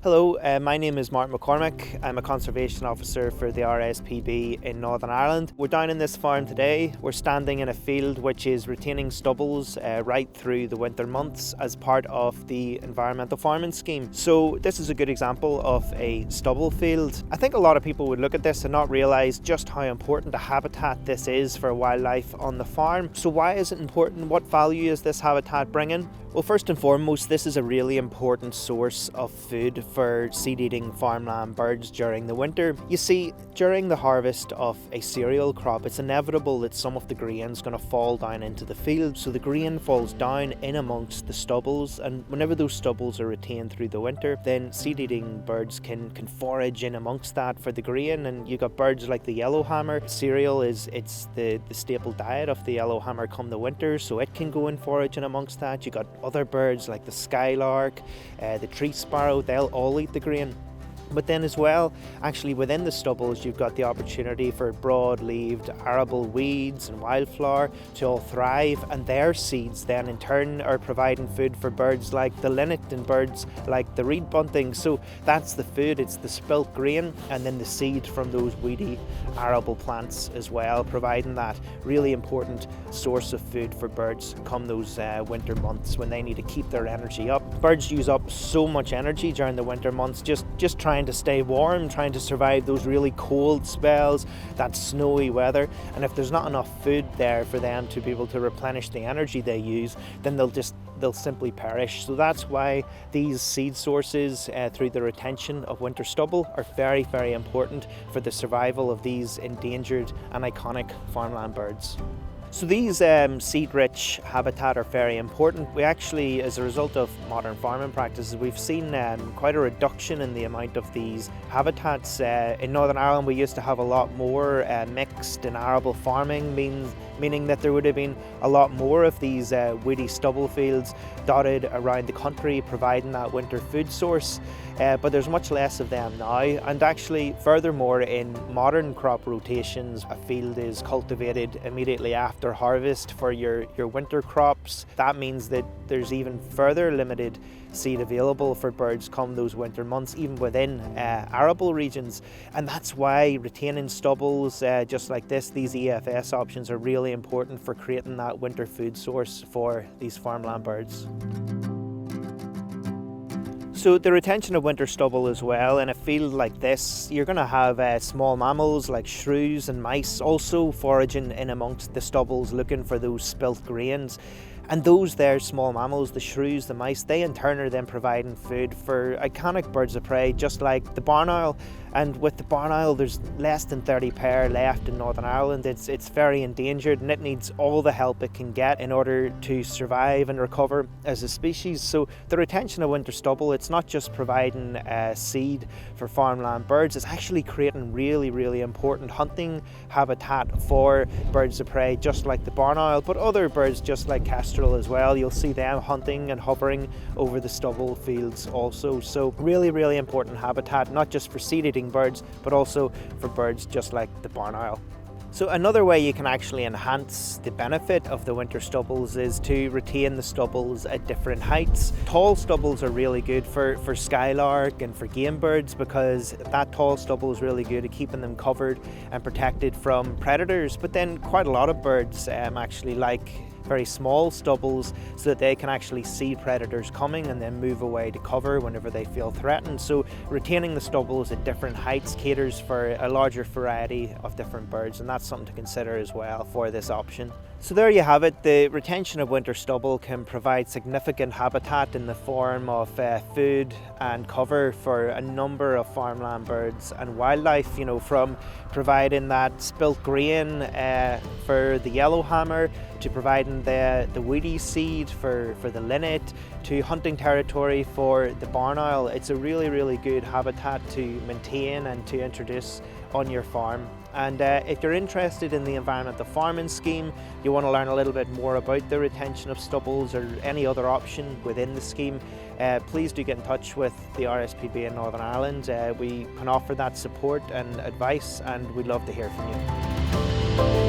Hello, my name is Mark McCormick. I'm a conservation officer for the RSPB in Northern Ireland. We're down in this farm today. We're standing in a field which is retaining stubbles right through the winter months as part of the Environmental Farming Scheme. So this is a good example of a stubble field. I think a lot of people would look at this and not realise just how important a habitat this is for wildlife on the farm. So why is it important? What value is this habitat bringing? Well, first and foremost, this is a really important source of food for seed-eating farmland birds during the winter. You see, during the harvest of a cereal crop, it's inevitable that some of the grain is going to fall down into the field. So the grain falls down in amongst the stubbles, and whenever those stubbles are retained through the winter, then seed-eating birds can forage in amongst that for the grain. And you got birds like the yellowhammer. Cereal it's the staple diet of the yellowhammer come the winter, so it can go and forage in amongst that. You got other birds like the skylark, the tree sparrow, they'll all eat the grain. But then as well, actually within the stubbles, you've got the opportunity for broad-leaved arable weeds and wildflower to all thrive, and their seeds then in turn are providing food for birds like the linnet and birds like the reed bunting. So that's the food, it's the spilt grain and then the seed from those weedy arable plants as well, providing that really important source of food for birds come those winter months when they need to keep their energy up. Birds use up so much energy during the winter months just trying to stay warm, trying to survive those really cold spells, that snowy weather, and if there's not enough food there for them to be able to replenish the energy they use, then they'll simply perish. So that's why these seed sources through the retention of winter stubble are very, very important for the survival of these endangered and iconic farmland birds. So these seed-rich habitat are very important. We actually, as a result of modern farming practices, we've seen quite a reduction in the amount of these habitats. In Northern Ireland, we used to have a lot more mixed and arable farming, meaning that there would have been a lot more of these woody stubble fields dotted around the country, providing that winter food source. But there's much less of them now, and actually furthermore in modern crop rotations, a field is cultivated immediately after harvest for your winter crops. That means that there's even further limited seed available for birds come those winter months, even within arable regions. And that's why retaining stubbles just like this, these EFS options are really important for creating that winter food source for these farmland birds. So the retention of winter stubble as well, in a field like this, you're going to have small mammals like shrews and mice also foraging in amongst the stubbles looking for those spilt grains. And those there small mammals, the shrews, the mice, they in turn are then providing food for iconic birds of prey just like the barn owl. And with the barn owl, there's less than 30 pair left in Northern Ireland. It's very endangered and it needs all the help it can get in order to survive and recover as a species. So the retention of winter stubble, it's not just providing seed for farmland birds, it's actually creating really, really important hunting habitat for birds of prey just like the barn owl, but other birds just like kestrel as well. You'll see them hunting and hovering over the stubble fields also. So really, really important habitat, not just for seed-eating birds, but also for birds just like the barn owl. So another way you can actually enhance the benefit of the winter stubbles is to retain the stubbles at different heights. Tall stubbles are really good for skylark and for game birds because that tall stubble is really good at keeping them covered and protected from predators. But then quite a lot of birds actually like very small stubbles so that they can actually see predators coming and then move away to cover whenever they feel threatened. So retaining the stubbles at different heights caters for a larger variety of different birds, and that's something to consider as well for this option. So there you have it. The retention of winter stubble can provide significant habitat in the form of food and cover for a number of farmland birds and wildlife, from providing that spilt grain for the yellowhammer, to providing the weedy seed for the linnet, to hunting territory for the barn owl. It's a really, really good habitat to maintain and to introduce on your farm. And if you're interested in the Environmental Farming Scheme, you want to learn a little bit more about the retention of stubbles or any other option within the scheme, please do get in touch with the RSPB in Northern Ireland. We can offer that support and advice, and we'd love to hear from you.